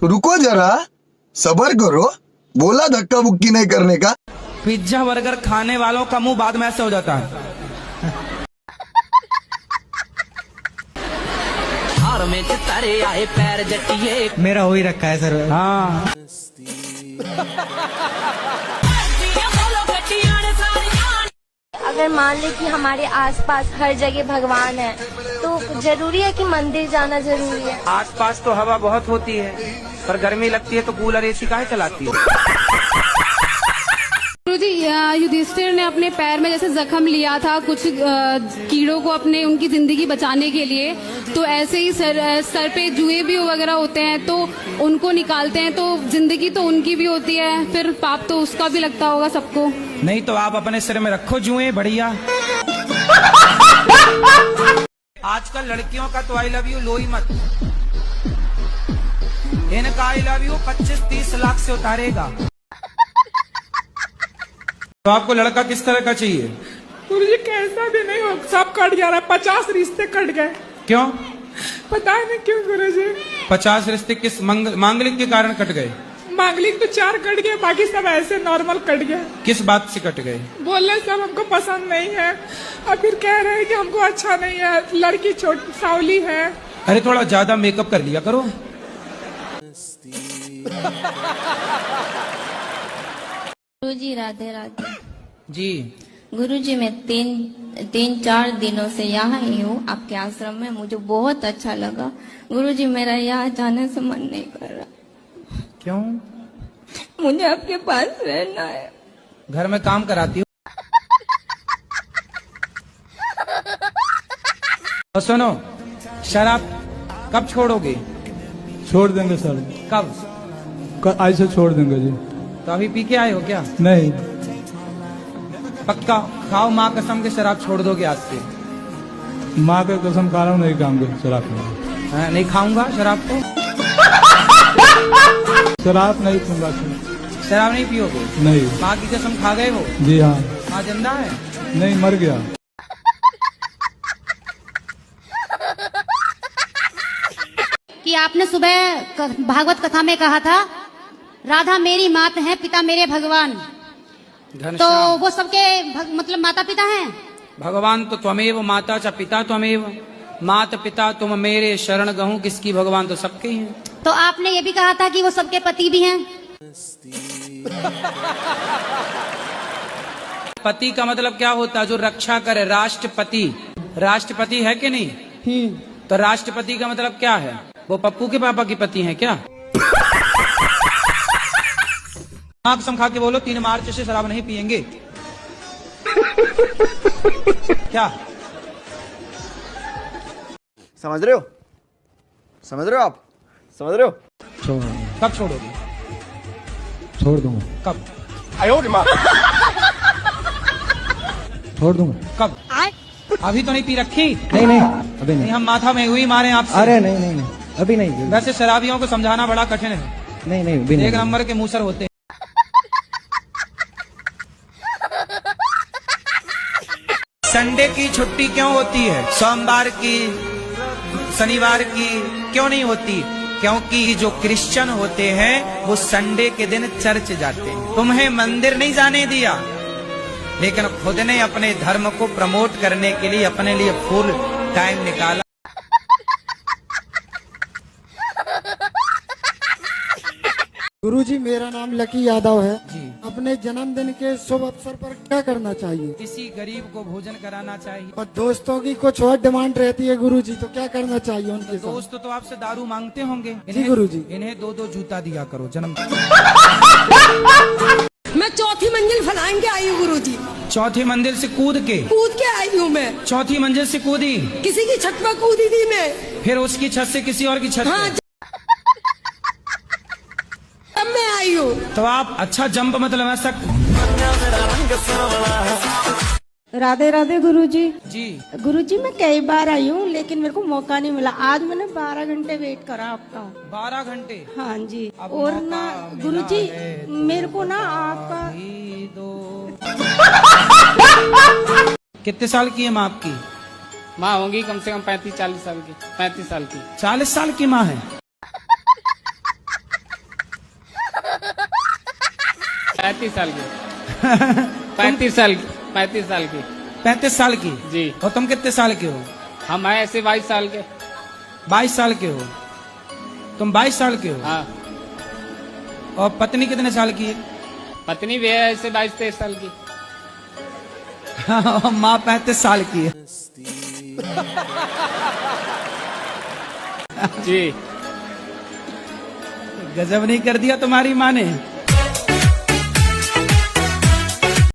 रुको जरा, सबर करो, बोला धक्का बुक्की नहीं करने का। पिज्जा बर्गर खाने वालों का मुंह बाद में ऐसे हो जाता है। में तारे आए पैर जटिए, मेरा हो ही रखा है सर। हाँ अगर मान ले कि हमारे आसपास हर जगह भगवान है तो जरूरी है कि मंदिर जाना जरूरी है। आसपास तो हवा बहुत होती है, पर गर्मी लगती है तो कूलर एसी काहे चलाती है। गुरुजी, युधिष्ठिर ने अपने पैर में जैसे जख्म लिया था कुछ कीड़ों को अपने उनकी जिंदगी बचाने के लिए, तो ऐसे ही सर पे जुए भी वगैरह होते हैं तो उनको निकालते हैं, तो जिंदगी तो उनकी भी होती है, फिर पाप तो उसका भी लगता होगा सबको। नहीं तो आप अपने सिर में रखो जुए, बढ़िया। आजकल लड़कियों का तो आई लव यू लो ही मत, इनका आई लव यू 25-30 लाख से उतारेगा। तो आपको लड़का किस तरह का चाहिए? गुरुजी कैसा भी नहीं हो, सब कट जा रहा है, 50 रिश्ते कट गए। क्यों? पता नहीं क्यों गुरुजी। 50 रिश्ते किस मांगलिक के कारण कट गए? मांगलिक तो 4 कट गए, बाकी सब ऐसे नॉर्मल कट गए। किस बात से कट गए? बोले सब हमको पसंद नहीं है, और फिर कह रहे हैं कि हमको अच्छा नहीं है, लड़की छोटी सावली है। अरे थोड़ा ज्यादा मेकअप कर लिया करो। गुरुजी राधे राधे। जी गुरुजी मैं तीन चार दिनों से यहाँ ही हूँ आपके आश्रम में, मुझे बहुत अच्छा लगा। गुरुजी मेरा यहाँ जाने से मन नहीं कर रहा। क्यों? मुझे आपके पास रहना है। घर में काम कराती हूँ। तो सुनो, शराब कब छोड़ोगे? छोड़ देंगे सर। कब? आज से छोड़ देंगे जी। तो अभी पी के आए हो क्या? नहीं। पक्का खाओ माँ कसम के शराब छोड़ दोगे आज से? माँ के कसम खा रहा हूँ, नहीं खाऊंगा शराब। नहीं खाऊंगा शराब तो। शराब नहीं पीऊंगा। शराब नहीं पियोगे? नहीं। माँ की कसम खा गए हो? जी हाँ। माँ जिंदा है? नहीं, मर गया। कि आपने सुबह भागवत कथा में कहा था राधा मेरी मात है, पिता मेरे भगवान, तो वो सबके मतलब माता पिता हैं। भगवान तो त्वमेव माता च पिता त्वमेव, मात पिता तुम मेरे शरण गहूं किसकी, भगवान तो सबके ही हैं। तो आपने ये भी कहा था कि वो सबके पति भी हैं। पति का मतलब क्या होता है? जो रक्षा करे, राष्ट्रपति। राष्ट्रपति है कि नहीं? तो राष्ट्रपति का मतलब क्या है? वो पप्पू के पापा की पति हैं क्या? आंख समखा के बोलो 3 मार्च से शराब नहीं पिएंगे। क्या समझ रहे हो? समझ रहे हो आप? समझ रहे हो? कब छोड़ोगे? छोड़ दूंगा। कब? छोड़ दूंगा। कब? अभी तो नहीं पी रखी? नहीं नहीं, अभी नहीं। हम माथा में हुई मारे आपसे। अरे नहीं नहीं नहीं, अभी नहीं। वैसे शराबियों को समझाना बड़ा कठिन है। नहीं नहीं, अभी नहीं। एक नंबर के मूसर होते हैं। संडे की छुट्टी क्यों होती है? सोमवार की, शनिवार की क्यों नहीं होती? क्योंकि जो क्रिश्चियन होते हैं वो संडे के दिन चर्च जाते हैं। तुम्हें मंदिर नहीं जाने दिया, लेकिन खुद ने अपने धर्म को प्रमोट करने के लिए अपने लिए फुल टाइम निकाला। गुरुजी मेरा नाम लकी यादव है जी। अपने जन्मदिन के शुभ अवसर पर क्या करना चाहिए? किसी गरीब को भोजन कराना चाहिए। और दोस्तों की कुछ और डिमांड रहती है गुरुजी, तो क्या करना चाहिए उनके साथ? दोस्त तो आपसे दारू मांगते होंगे। जी गुरुजी। इन्हें 2-2 जूता दिया करो जन्म। मैं 4थी मंजिल फलांग के आई हूँ गुरुजी। 4थी मंजिल से कूद के आई हूँ मैं। 4थी मंजिल से कूदी? किसी की छत पर कूदी थी मैं। फिर उसकी छत से किसी और की छत हाँ, तब मैं आई हूँ। तो आप अच्छा जंप मतलब ऐसा। राधे राधे गुरुजी। जी गुरुजी मैं कई बार आई हूँ लेकिन मेरे को मौका नहीं मिला। आज मैंने 12 घंटे वेट करा आपका। 12 घंटे? हाँ जी। और ना गुरुजी मेरे को ना आपका। कितने साल की है माँ आपकी? माँ होंगी कम से कम 35-40 साल की। 35 साल की। 40 साल की माँ है? 35 साल की 35 साल की 35 साल की 35 साल की। जी। और तुम कितने साल के हो? हम हैं ऐसे 22 साल के। 22 साल के हो तुम? 22 साल के हो? हाँ। और पत्नी कितने साल की है? पत्नी भी है ऐसे 22-23 साल की। और माँ 35 साल की है। जी। गजब नहीं कर दिया तुम्हारी माँ ने?